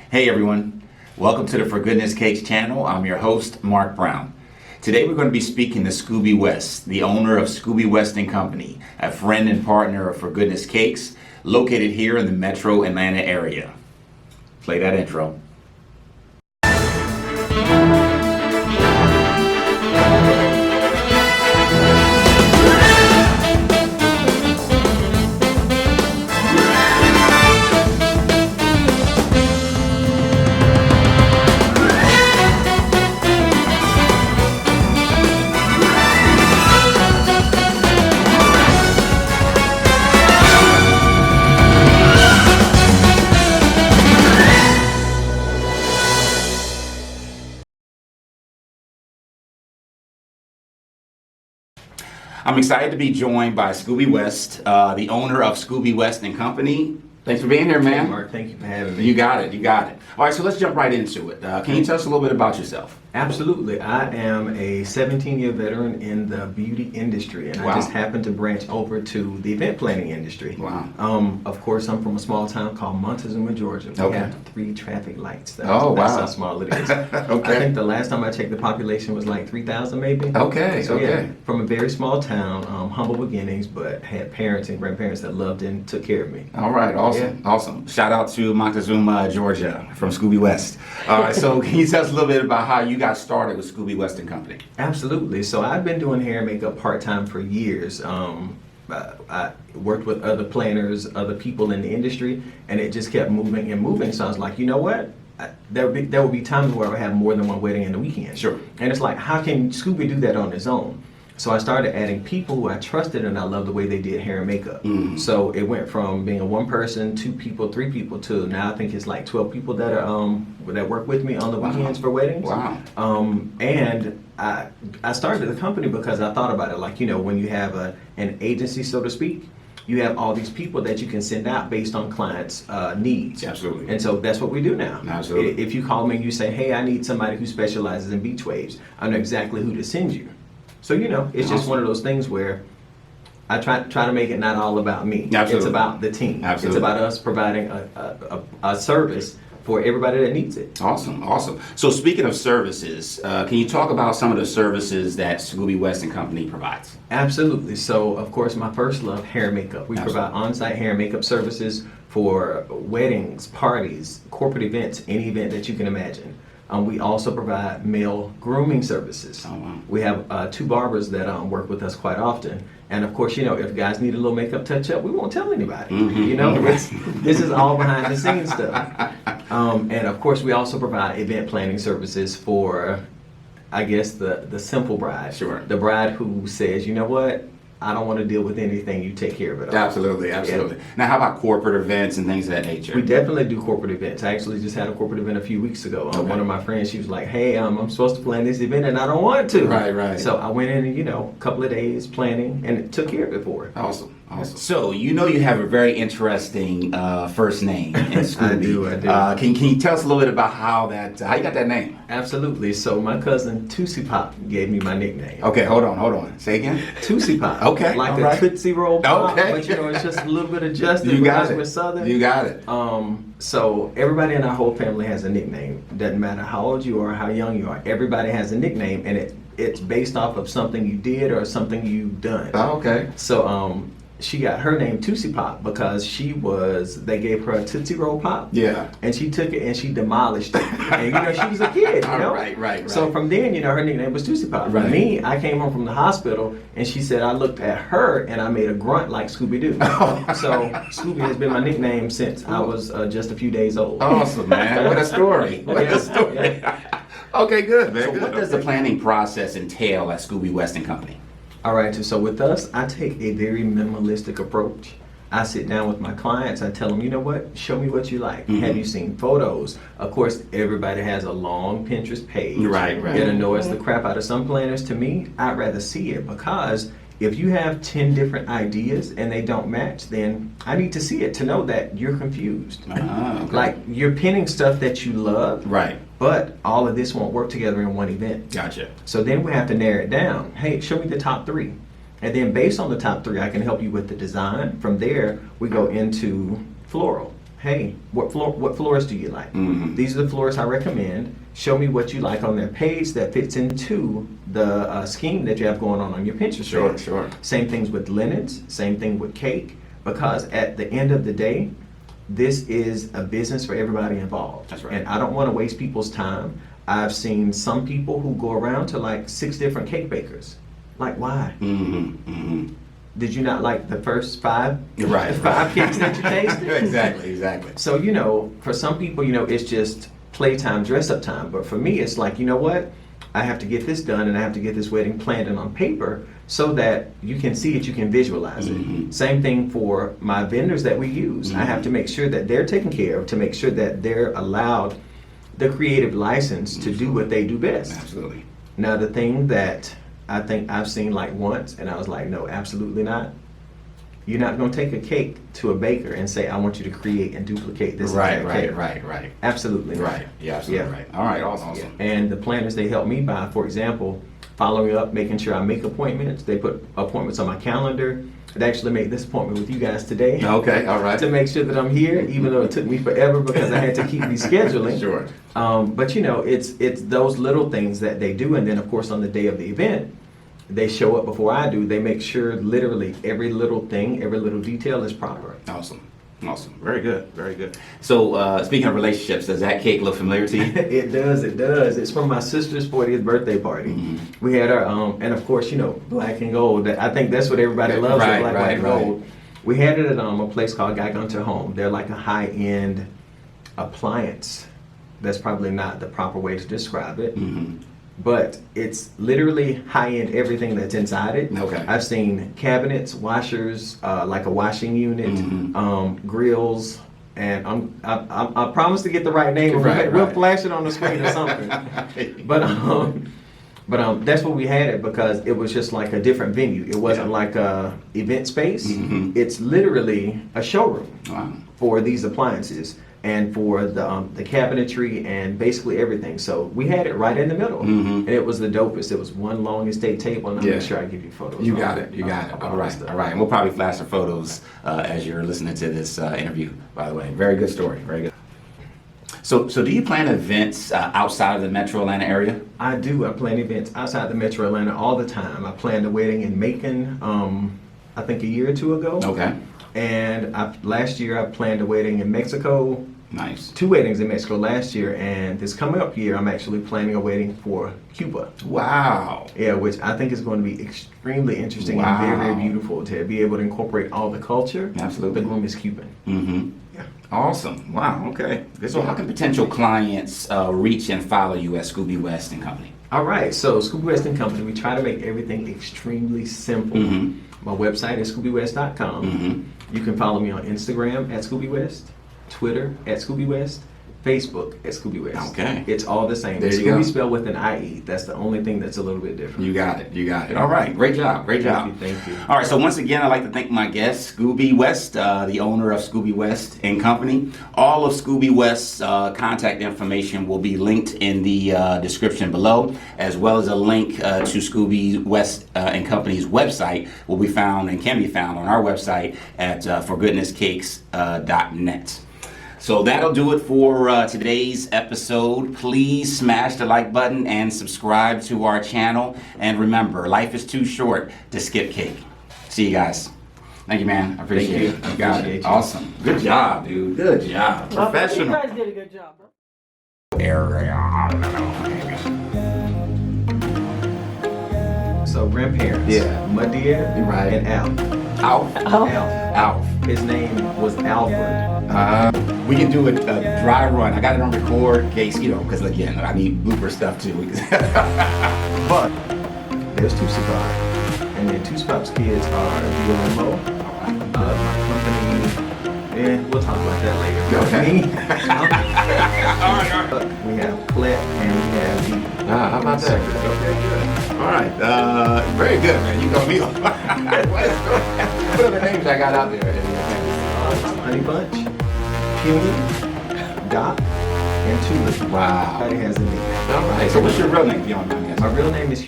Hey everyone, welcome to the For Goodness Cakes channel. I'm your host, Mark Brown. Today we're going to be speaking to Scoobie West, the owner of Scoobie West & Company, a friend and partner of For Goodness Cakes, located here in the metro Atlanta area. Play that intro. I'm excited to be joined by Scoobie West, the owner of Scoobie West & Company. Thanks for being here, man. Hey, Mark, thank you for having me. You got it. All right, so let's jump right into it. Can you tell us a little bit about yourself? Absolutely. I am a 17-year veteran in the beauty industry, and Wow. I just happened to branch over to the event planning industry. Wow. Of course, I'm from a small town called Montezuma, Georgia. We Okay. have 3 traffic lights. That's Oh, wow. how small it is. Okay. I think the last time I checked, the population was like 3,000 maybe. Okay, So okay. yeah, from a very small town, humble beginnings, but had parents and grandparents that loved and took care of me. All right, awesome, awesome. Shout out to Montezuma, Georgia, from Scoobie West. All right, so can you tell us a little bit about how you got started with Scoobie West & Company? Absolutely. So I've been doing hair and makeup part-time for years. I worked with other planners, other people in the industry, and it just kept moving and moving. So I was like, you know what? There would be times where I would have more than one wedding in the weekend. Sure. And it's like, how can Scoobie do that on his own? So I started adding people who I trusted, and I loved the way they did hair and makeup. So it went from being a 1 person, 2 people, 3 people to now I think it's like 12 people that are that work with me on the weekends for weddings. Wow. And I started the company because I thought about it like, you know, when you have an agency, so to speak, you have all these people that you can send out based on clients' needs. Absolutely. And so that's what we do now. Absolutely. If you call me and you say, hey, I need somebody who specializes in beach waves, I know exactly who to send you. So, you know, it's just one of those things where I try to make it not all about me. Absolutely. It's about the team. Absolutely. It's about us providing a service for everybody that needs it. Awesome, awesome. So speaking of services, can you talk about some of the services that Scoobie West & Company provides? Absolutely. So, of course, my first love, hair and makeup. We Absolutely. provide on-site hair and makeup services for weddings, parties, corporate events, any event that you can imagine. We also provide male grooming services. Oh, wow. We have 2 barbers that work with us quite often. And of course, you know, if guys need a little makeup touch up, we won't tell anybody. You know, this is all behind the scenes stuff. And of course, we also provide event planning services for, I guess, the simple bride. Sure. The bride who says, you know what? I don't want to deal with anything. You take care of it all. Absolutely, absolutely. Yeah. Now, how about corporate events and things of that nature? We definitely do corporate events. I actually just had a corporate event a few weeks ago. Okay. One of my friends, she was like, hey, I'm supposed to plan this event and I don't want to. Right. So I went in and, you know, a couple of days planning and took care of it for her. Awesome. So, you know you have a very interesting first name in Scoobie. I do. Can you tell us a little bit about how you got that name? Absolutely. So my cousin Tootsie Pop gave me my nickname. Okay, hold on. Say again? Tootsie Pop. Okay, Like all a right. Tootsie Roll Pop, Okay. but you know, it's just a little bit adjusted You got because it. we're Southern. You got it. So everybody in our whole family has a nickname. Doesn't matter how old you are, how young you are. Everybody has a nickname, and it's based off of something you did or something you've done. Oh, okay. So she got her name Tootsie Pop because they gave her a Tootsie Roll Pop. Yeah. And she took it and she demolished it. And you know, she was a kid, you know? Right. So from then, you know, her nickname was Tootsie Pop. For Right. me, I came home from the hospital and she said I looked at her and I made a grunt like Scooby-Doo. So Scooby has been my nickname since I was just a few days old. Awesome, man. What a story. What a story. Yeah. Okay, good, man. So What does the planning process entail at Scoobie West & Company? All right, so with us, I take a very minimalistic approach. I sit down with my clients, I tell them, you know what, show me what you like. Have you seen photos? Of course, everybody has a long Pinterest page. Right. It annoys the crap out of some planners. To me, I'd rather see it because if you have 10 different ideas and they don't match, then I need to see it to know that you're confused. Okay. Like you're pinning stuff that you love, Right. but all of this won't work together in one event. Gotcha. So then we have to narrow it down. Hey, show me the top 3. And then based on the top 3, I can help you with the design. From there, we go into floral. hey, what floors do you like? Mhm. These are the floors I recommend. Show me what you like on their page that fits into the scheme that you have going on your Pinterest Sure, page. sure. Same things with linens, same thing with cake, because at the end of the day, this is a business for everybody involved. That's right. And I don't want to waste people's time. I've seen some people who go around to like 6 different cake bakers. Like, why? Did you not like the first 5? Right. 5 cakes that you tasted? Exactly. So, for some people, it's just playtime, dress up time. But for me, it's like, you know what? I have to get this done and I have to get this wedding planned and on paper so that you can see it, you can visualize it. Same thing for my vendors that we use. I have to make sure that they're taken care of, to make sure that they're allowed the creative license to do what they do best. Absolutely. Now, the thing that I think I've seen like once, and I was like, no, absolutely not. You're not going to take a cake to a baker and say, I want you to create and duplicate this exact cake. Right. Absolutely not. Right. Yeah, absolutely right. All right, awesome. And the planners they help me by, for example, following up, making sure I make appointments. They put appointments on my calendar. I'd actually made this appointment with you guys today. Okay, all right. To make sure that I'm here, even though it took me forever because I had to keep rescheduling. Sure. But it's those little things that they do, and then of course on the day of the event, they show up before I do. They make sure literally every little thing, every little detail is proper. Awesome. Very good. So speaking of relationships, does that cake look familiar to you? It does. It's from my sister's 40th birthday party. We had our, and of course, black and gold. I think that's what everybody loves, Right, black and right. gold. We had it at a place called Guy Gunter Home. They're like a high-end appliance. That's probably not the proper way to describe it. But it's literally high-end everything that's inside it. Okay. I've seen cabinets, washers, like a washing unit, grills, and I promise to get the right name. We'll flash it on the screen or something. But that's what we had it because it was just like a different venue. It wasn't like a event space. It's literally a showroom for these appliances and for the cabinetry and basically everything. So we had it right in the middle, and it was the dopest. It was one long estate table, and I'll make sure I give you photos. You got it. All right. And we'll probably flash the photos as you're listening to this interview. By the way, very good story. Very good. So do you plan events outside of the Metro Atlanta area? I do. I plan events outside the Metro Atlanta all the time. I planned a wedding in Macon, I think a year or 2 ago. Okay. And last year I planned a wedding in Mexico. Nice. 2 weddings in Mexico last year, and this coming up year I'm actually planning a wedding for Cuba. Wow. Yeah, which I think is going to be extremely interesting and very, very beautiful to be able to incorporate all the culture. Absolutely. The groom is Cuban. Yeah. Awesome. Wow. Okay. So how can potential clients reach and follow you at Scoobie West and Company? All right, so Scoobie West and Company, we try to make everything extremely simple. My website is ScoobieWest.com. You can follow me on Instagram at Scoobie West, Twitter at Scoobie West, Facebook at Scoobie West. Okay. It's all the same. There you Scoobie go. spelled with an IE. That's the only thing that's a little bit different. You got it. All right. Great job. Thank you. All right. So once again, I'd like to thank my guest, Scoobie West, the owner of Scoobie West and Company. All of Scoobie West's contact information will be linked in the description below, as well as a link to Scoobie West and Company's website will be found and can be found on our website at forgoodnesscakes.net. So that'll do it for today's episode. Please smash the like button and subscribe to our channel. And remember, life is too short to skip cake. See you guys. Thank you, man. I appreciate it. You got it. Awesome. Good job, dude. Good job. Professional. You guys did a good job, bro. So grandparents. Yeah. Madia Right. and Alf. Alf. His name was Alfred. We can do a dry run. I got it on record in case, because again, I need blooper stuff too. But there's Two Spots, and then Two Spots kids are Guillermo. My company. We'll talk about that later. Okay. Me. All right. We have Clet and we have Dee. How about that? Okay, good. All right. Very good, man. You got me on. What are the names I got out there? Honey Bunch, Puny, Dot, and Tulip. Wow. Everybody has a nickname. All right. So what's your real name, if you don't mind me asking? My real name is